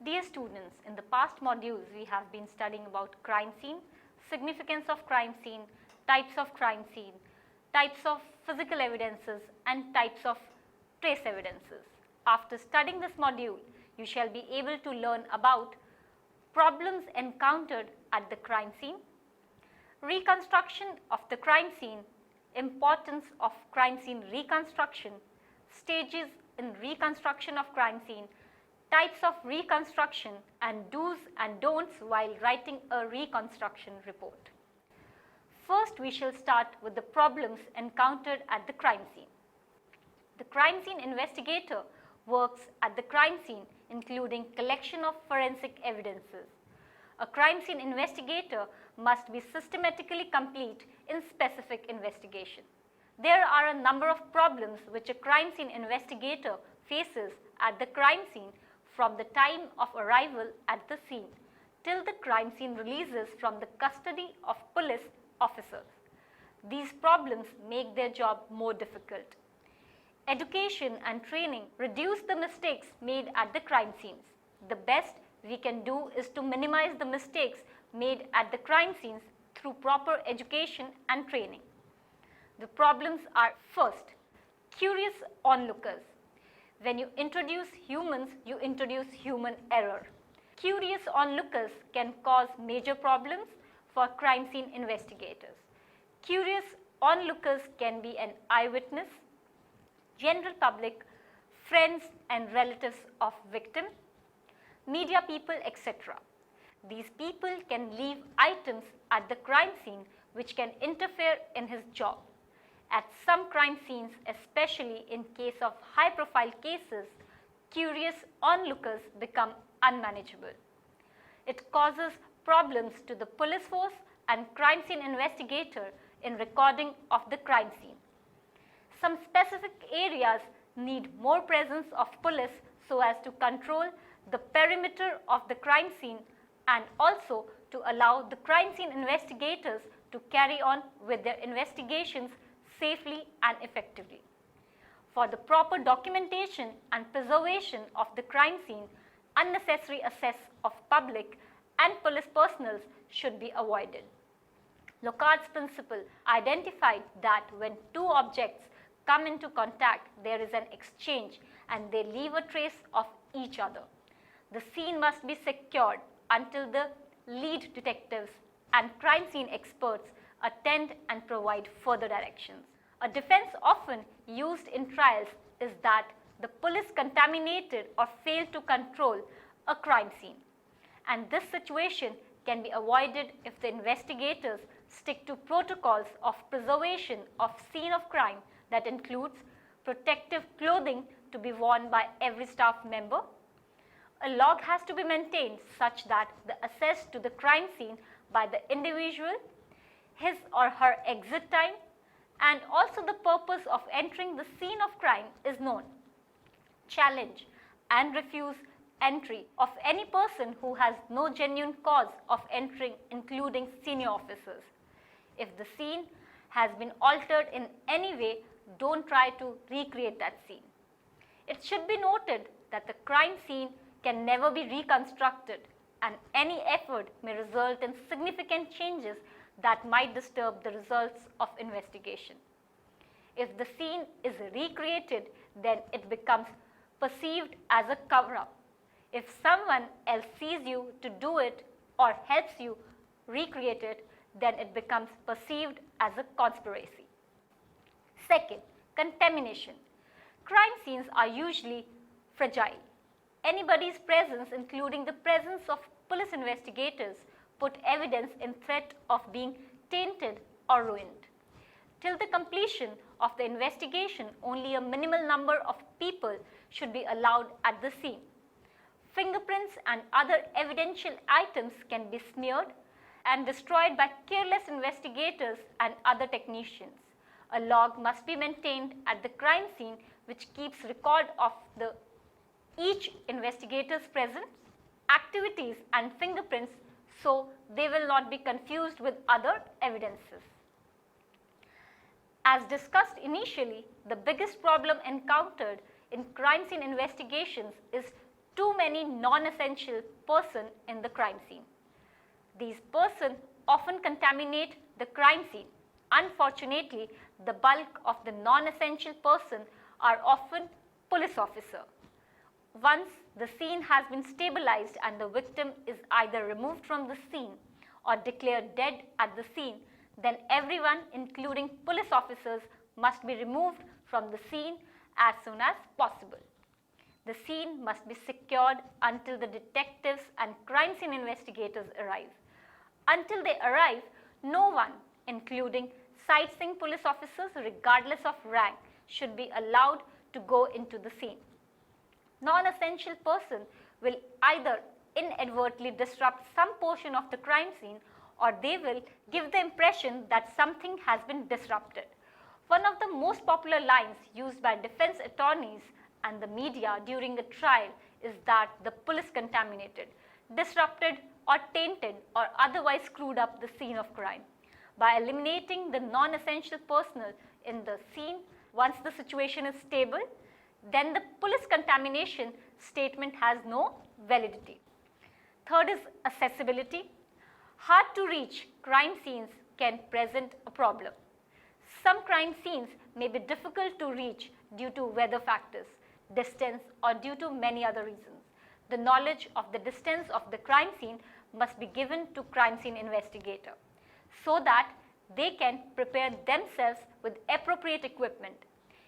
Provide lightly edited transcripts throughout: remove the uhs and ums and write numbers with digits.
Dear students, in the past modules we have been studying about crime scene, significance of crime scene, types of crime scene, types of physical evidences and types of trace evidences. After studying this module, you shall be able to learn about problems encountered at the crime scene, reconstruction of the crime scene, importance of crime scene reconstruction, stages in reconstruction of crime scene, types of reconstruction and do's and don'ts while writing a reconstruction report. First, we shall start with the problems encountered at the crime scene. The crime scene investigator works at the crime scene including collection of forensic evidences. A crime scene investigator must be systematically complete in specific investigation. There are a number of problems which a crime scene investigator faces at the crime scene from the time of arrival at the scene till the crime scene releases from the custody of police officers. These problems make their job more difficult. Education and training reduce the mistakes made at the crime scenes. The best we can do is to minimize the mistakes made at the crime scenes through proper education and training. The problems are: first, curious onlookers. When you introduce humans, you introduce human error. Curious onlookers can cause major problems for crime scene investigators. Curious onlookers can be an eyewitness, general public, friends and relatives of victim, media people, etc. These people can leave items at the crime scene which can interfere in his job. At some crime scenes, especially in case of high-profile cases, curious onlookers become unmanageable. It causes problems to the police force and crime scene investigator in recording of the crime scene. Some specific areas need more presence of police so as to control the perimeter of the crime scene and also to allow the crime scene investigators to carry on with their investigations safely and effectively. For the proper documentation and preservation of the crime scene, unnecessary access of public and police personnel should be avoided. Locard's principle identified that when two objects come into contact, there is an exchange and they leave a trace of each other. The scene must be secured until the lead detectives and crime scene experts attend and provide further directions. A defense often used in trials is that the police contaminated or failed to control a crime scene, and this situation can be avoided if the investigators stick to protocols of preservation of scene of crime that includes protective clothing to be worn by every staff member. A log has to be maintained such that the access to the crime scene by the individual, his or her exit time, and also the purpose of entering the scene of crime is known. Challenge and refuse entry of any person who has no genuine cause of entering, including senior officers. If the scene has been altered in any way, don't try to recreate that scene. It should be noted that the crime scene can never be reconstructed, and any effort may result in significant changes that might disturb the results of investigation. If the scene is recreated, then it becomes perceived as a cover-up. If someone else sees you to do it or helps you recreate it, then it becomes perceived as a conspiracy. Second, contamination. Crime scenes are usually fragile. Anybody's presence, including the presence of police investigators, put evidence in threat of being tainted or ruined. Till the completion of the investigation, only a minimal number of people should be allowed at the scene. Fingerprints and other evidential items can be smeared and destroyed by careless investigators and other technicians. A log must be maintained at the crime scene which keeps record of each investigator's presence, activities and fingerprints so they will not be confused with other evidences. As discussed initially, the biggest problem encountered in crime scene investigations is too many non-essential persons in the crime scene. These persons often contaminate the crime scene. Unfortunately, the bulk of the non-essential persons are often police officers. Once the scene has been stabilized and the victim is either removed from the scene or declared dead at the scene, then everyone, including police officers, must be removed from the scene as soon as possible. The scene must be secured until the detectives and crime scene investigators arrive. Until they arrive, no one, including sightseeing police officers regardless of rank, should be allowed to go into the scene. Non-essential persons will either inadvertently disrupt some portion of the crime scene, or they will give the impression that something has been disrupted. One of the most popular lines used by defense attorneys and the media during a trial is that the police contaminated, disrupted or tainted or otherwise screwed up the scene of crime. By eliminating the non-essential personnel in the scene, once the situation is stable, then the police contamination statement has no validity. Third is accessibility. Hard to reach crime scenes can present a problem. Some crime scenes may be difficult to reach due to weather factors, distance, or due to many other reasons. The knowledge of the distance of the crime scene must be given to crime scene investigator so that they can prepare themselves with appropriate equipment.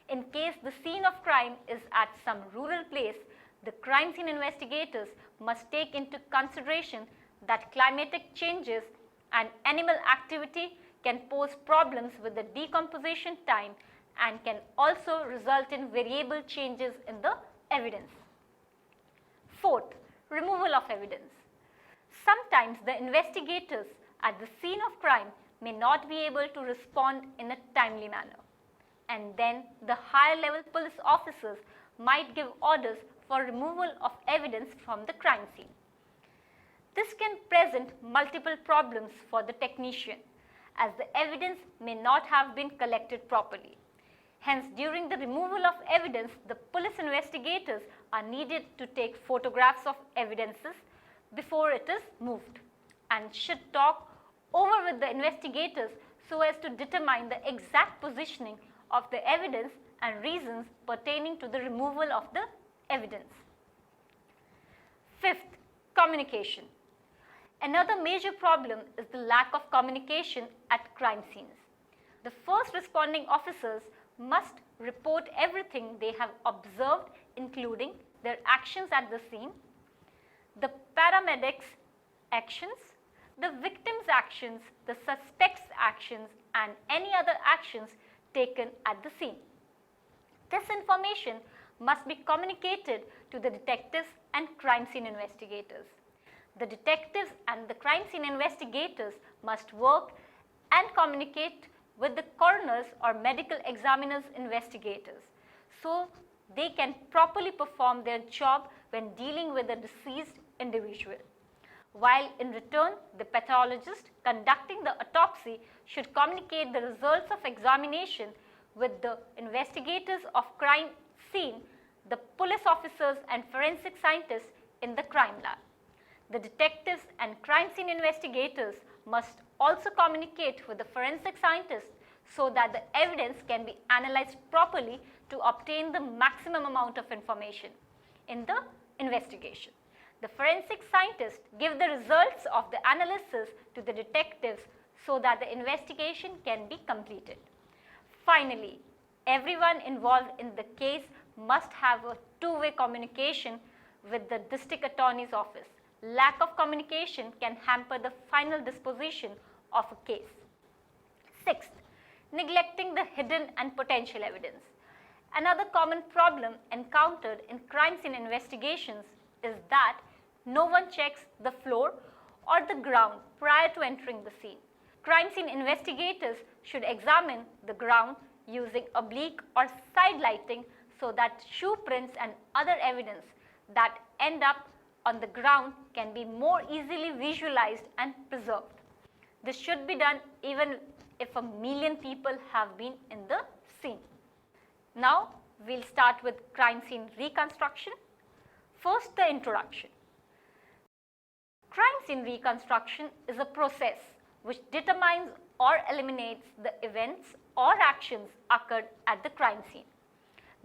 In case the scene of crime is at some rural place, the crime scene investigators must take into consideration that climatic changes and animal activity can pose problems with the decomposition time and can also result in variable changes in the evidence. Fourth, removal of evidence. Sometimes the investigators at the scene of crime may not be able to respond in a timely manner, and then the higher level police officers might give orders for removal of evidence from the crime scene. This can present multiple problems for the technician, as the evidence may not have been collected properly. Hence, during the removal of evidence, the police investigators are needed to take photographs of evidences before it is moved, and should talk over with the investigators so as to determine the exact positioning of the evidence and reasons pertaining to the removal of the evidence. Fifth, communication. Another major problem is the lack of communication at crime scenes. The first responding officers must report everything they have observed, including their actions at the scene, the paramedics' actions, the victim's actions, the suspect's actions, and any other actions taken at the scene. This information must be communicated to the detectives and crime scene investigators. The detectives and the crime scene investigators must work and communicate with the coroners or medical examiners investigators so they can properly perform their job when dealing with a deceased individual. While in return, the pathologist conducting the autopsy should communicate the results of examination with the investigators of crime scene, the police officers and forensic scientists in the crime lab. The detectives and crime scene investigators must also communicate with the forensic scientists so that the evidence can be analyzed properly to obtain the maximum amount of information in the investigation. The forensic scientists give the results of the analysis to the detectives so that the investigation can be completed. Finally, everyone involved in the case must have a two-way communication with the district attorney's office. Lack of communication can hamper the final disposition of a case. Sixth, neglecting the hidden and potential evidence. Another common problem encountered in crime scene investigations is that no one checks the floor or the ground prior to entering the scene. Crime scene investigators should examine the ground using oblique or side lighting so that shoe prints and other evidence that end up on the ground can be more easily visualized and preserved. This should be done even if 1 million people have been in the scene. Now, we'll start with crime scene reconstruction. First, the introduction. Crime scene reconstruction is a process which determines or eliminates the events or actions occurred at the crime scene.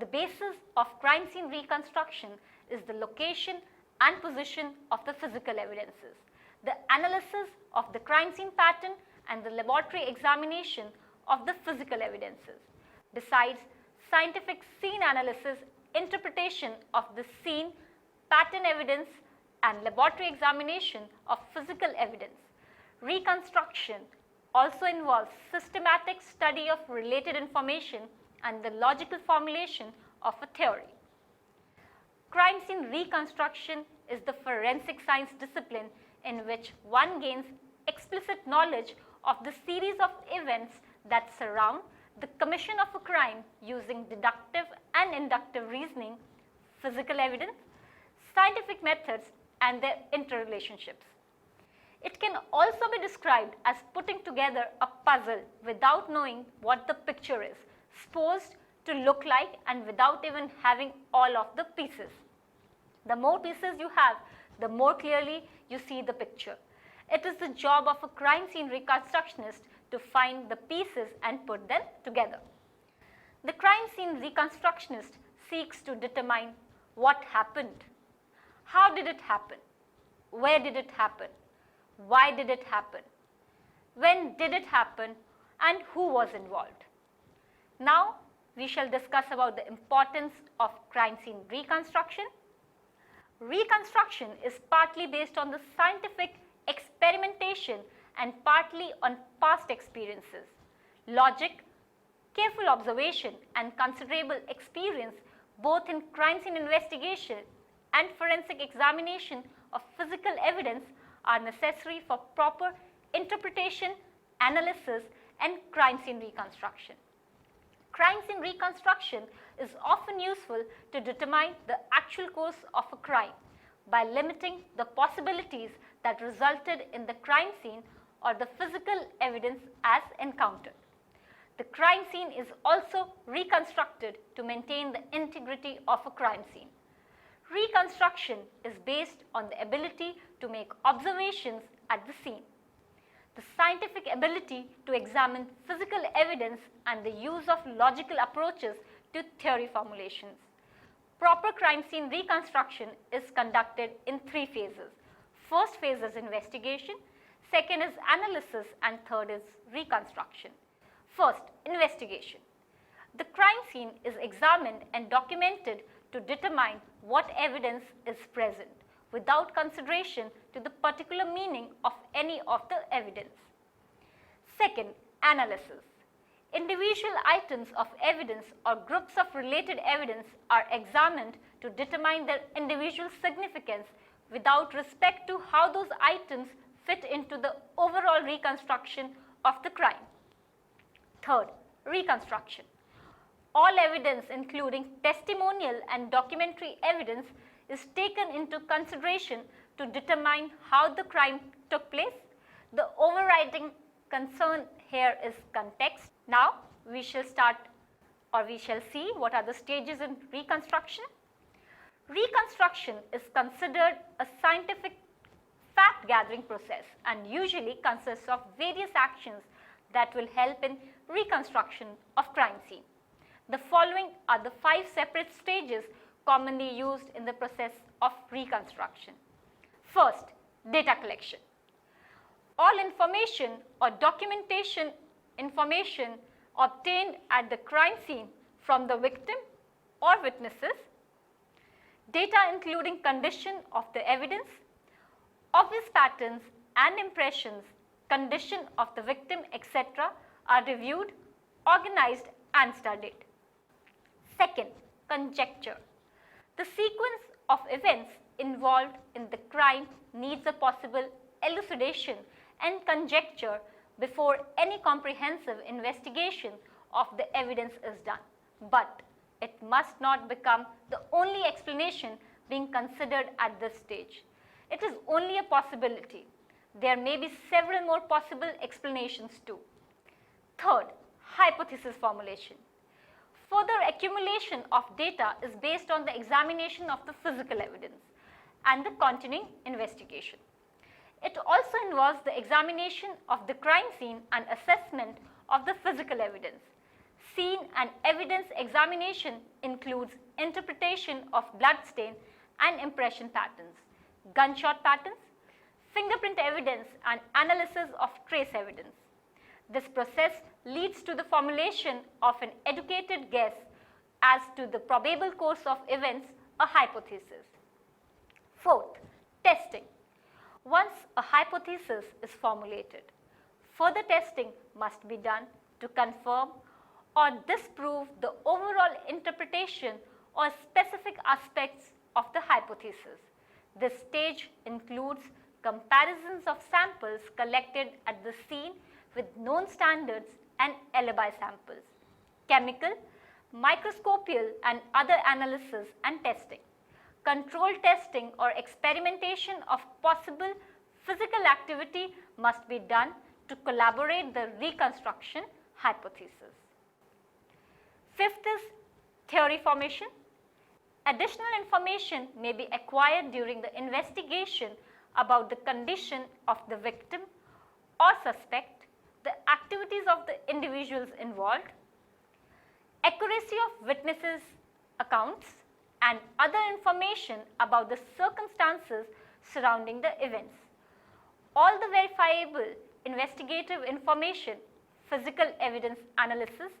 The basis of crime scene reconstruction is the location and position of the physical evidences, the analysis of the crime scene pattern, and the laboratory examination of the physical evidences. Besides scientific scene analysis, interpretation of the scene, pattern evidence, and laboratory examination of physical evidence, reconstruction also involves systematic study of related information and the logical formulation of a theory. Crime scene reconstruction is the forensic science discipline in which one gains explicit knowledge of the series of events that surround the commission of a crime using deductive and inductive reasoning, physical evidence, scientific methods, and their interrelationships. It can also be described as putting together a puzzle without knowing what the picture is supposed to look like and without even having all of the pieces. The more pieces you have, the more clearly you see the picture. It is the job of a crime scene reconstructionist to find the pieces and put them together. The crime scene reconstructionist seeks to determine what happened. How did it happen? Where did it happen? Why did it happen? When did it happen? And who was involved? Now we shall discuss about the importance of crime scene reconstruction. Reconstruction is partly based on the scientific experimentation and partly on past experiences. Logic, careful observation, and considerable experience both in crime scene investigation and forensic examination of physical evidence are necessary for proper interpretation, analysis, and crime scene reconstruction. Crime scene reconstruction is often useful to determine the actual course of a crime by limiting the possibilities that resulted in the crime scene or the physical evidence as encountered. The crime scene is also reconstructed to maintain the integrity of a crime scene. Reconstruction is based on the ability to make observations at the scene, the scientific ability to examine physical evidence, and the use of logical approaches to theory formulations. Proper crime scene reconstruction is conducted in three phases. First phase is investigation, second is analysis, and third is reconstruction. First, investigation. The crime scene is examined and documented to determine what evidence is present without consideration to the particular meaning of any of the evidence. Second, analysis. Individual items of evidence or groups of related evidence are examined to determine their individual significance without respect to how those items fit into the overall reconstruction of the crime. Third, reconstruction. All evidence, including testimonial and documentary evidence, is taken into consideration to determine how the crime took place. The overriding concern here is context. Now we shall see what are the stages in reconstruction. Reconstruction is considered a scientific fact gathering process and usually consists of various actions that will help in reconstruction of crime scene. The following are the 5 separate stages commonly used in the process of reconstruction. First, data collection. All information or documentation information obtained at the crime scene from the victim or witnesses, data including condition of the evidence, obvious patterns and impressions, condition of the victim, etc. are reviewed, organized and studied. Second, conjecture. The sequence of events involved in the crime needs a possible elucidation and conjecture before any comprehensive investigation of the evidence is done. But it must not become the only explanation being considered at this stage. It is only a possibility. There may be several more possible explanations too. Third, hypothesis formulation. Further accumulation of data is based on the examination of the physical evidence. and the continuing investigation. It also involves the examination of the crime scene and assessment of the physical evidence. Scene and evidence examination includes interpretation of blood stain and impression patterns, gunshot patterns, fingerprint evidence, and analysis of trace evidence. This process leads to the formulation of an educated guess as to the probable course of events, a hypothesis. Fourth, testing. Once a hypothesis is formulated, further testing must be done to confirm or disprove the overall interpretation or specific aspects of the hypothesis. This stage includes comparisons of samples collected at the scene with known standards and alibi samples, chemical, microscopical and other analysis and testing. Control testing or experimentation of possible physical activity must be done to collaborate the reconstruction hypothesis. Fifth is theory formation. Additional information may be acquired during the investigation about the condition of the victim or suspect, the activities of the individuals involved, accuracy of witnesses' accounts, and other information about the circumstances surrounding the events. All the verifiable investigative information, physical evidence analysis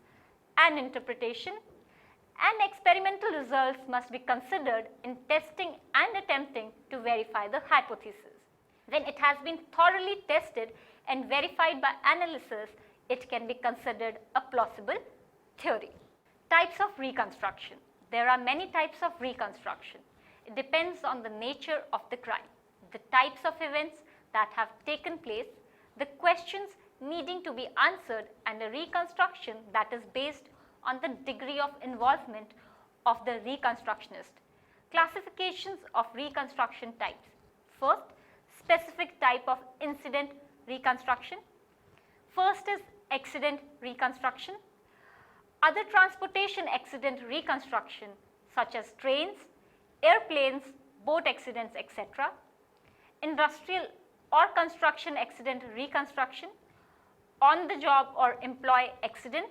and interpretation, and experimental results must be considered in testing and attempting to verify the hypothesis. When it has been thoroughly tested and verified by analysis, it can be considered a plausible theory. Types of reconstruction. There are many types of reconstruction. It depends on the nature of the crime, the types of events that have taken place, the questions needing to be answered, and a reconstruction that is based on the degree of involvement of the reconstructionist. Classifications of reconstruction types. First, specific type of incident reconstruction. First is accident reconstruction. Other transportation accident reconstruction such as trains, airplanes, boat accidents, etc. Industrial or construction accident reconstruction. On the job or employee accidents,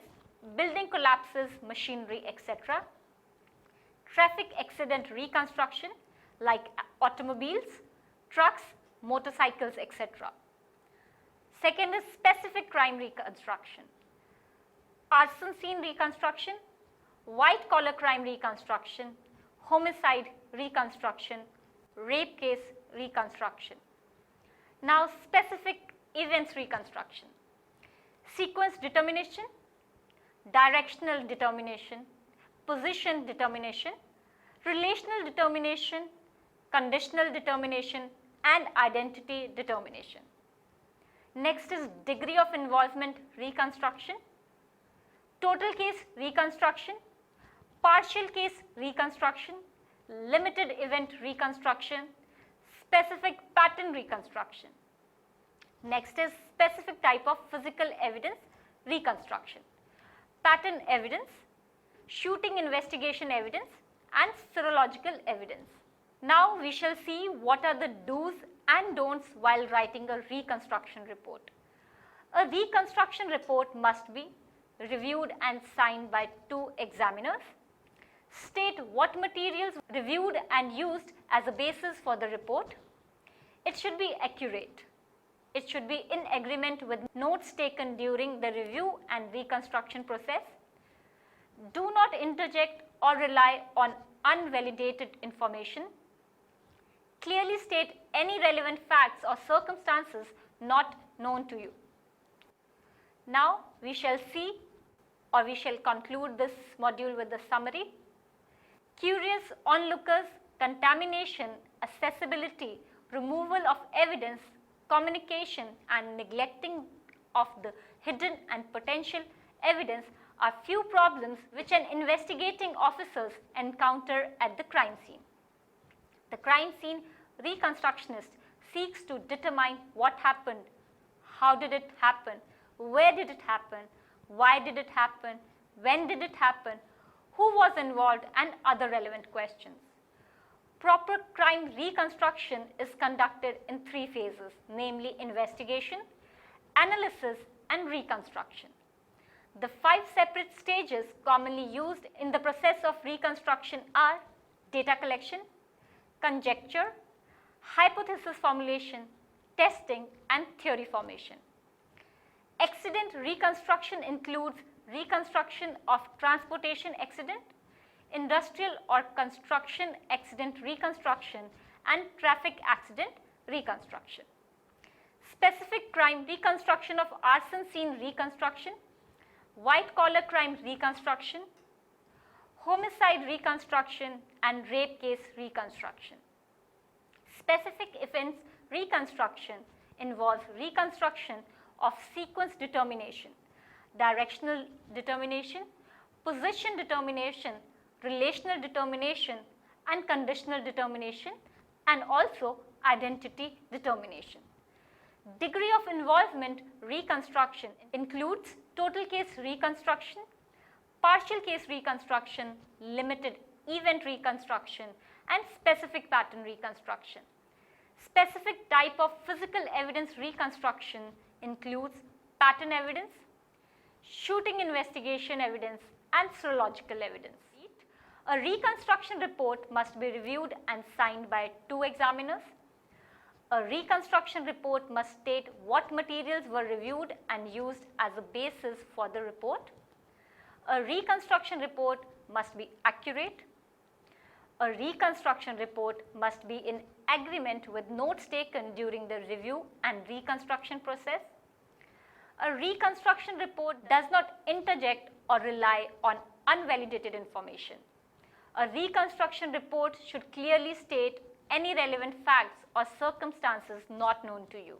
building collapses, machinery, etc. Traffic accident reconstruction like automobiles, trucks, motorcycles, etc. Second is specific crime reconstruction. Arson scene reconstruction, white collar crime reconstruction, homicide reconstruction, rape case reconstruction. Now specific events reconstruction. Sequence determination, directional determination, position determination, relational determination, conditional determination, and identity determination. Next is degree of involvement reconstruction, total case reconstruction, partial case reconstruction, limited event reconstruction, specific pattern reconstruction. Next is specific type of physical evidence reconstruction. Pattern evidence, shooting investigation evidence, and serological evidence. Now we shall see what are the do's and don'ts while writing a reconstruction report. A reconstruction report must be reviewed and signed by 2 examiners. State what materials reviewed and used as a basis for the report. It should be accurate. It should be in agreement with notes taken during the review and reconstruction process. Do not interject or rely on unvalidated information. Clearly state any relevant facts or circumstances not known to you. Now we shall see, or we shall conclude this module with the summary. Curious onlookers, contamination, accessibility, removal of evidence, communication, and neglecting of the hidden and potential evidence are few problems which an investigating officers encounter at the crime scene. The crime scene reconstructionist seeks to determine what happened, how did it happen, where did it happen, why did it happen, when did it happen, who was involved, and other relevant questions. Proper crime reconstruction is conducted in 3 phases, namely investigation, analysis, and reconstruction. The 5 separate stages commonly used in the process of reconstruction are data collection, conjecture, hypothesis formulation, testing, and theory formation. Accident reconstruction includes reconstruction of transportation accident, industrial or construction accident reconstruction, and traffic accident reconstruction. Specific crime reconstruction of arson scene reconstruction, white collar crime reconstruction, homicide reconstruction, and rape case reconstruction. Specific offense reconstruction involves reconstruction of sequence determination, directional determination, position determination, relational determination, and conditional determination, and also identity determination. Degree of involvement reconstruction includes total case reconstruction, partial case reconstruction, limited event reconstruction, and specific pattern reconstruction. Specific type of physical evidence reconstruction includes pattern evidence, shooting investigation evidence, and serological evidence. A reconstruction report must be reviewed and signed by 2 examiners. A reconstruction report must state what materials were reviewed and used as a basis for the report. A reconstruction report must be accurate. A reconstruction report must be in agreement with notes taken during the review and reconstruction process. A reconstruction report does not interject or rely on unvalidated information. A reconstruction report should clearly state any relevant facts or circumstances not known to you.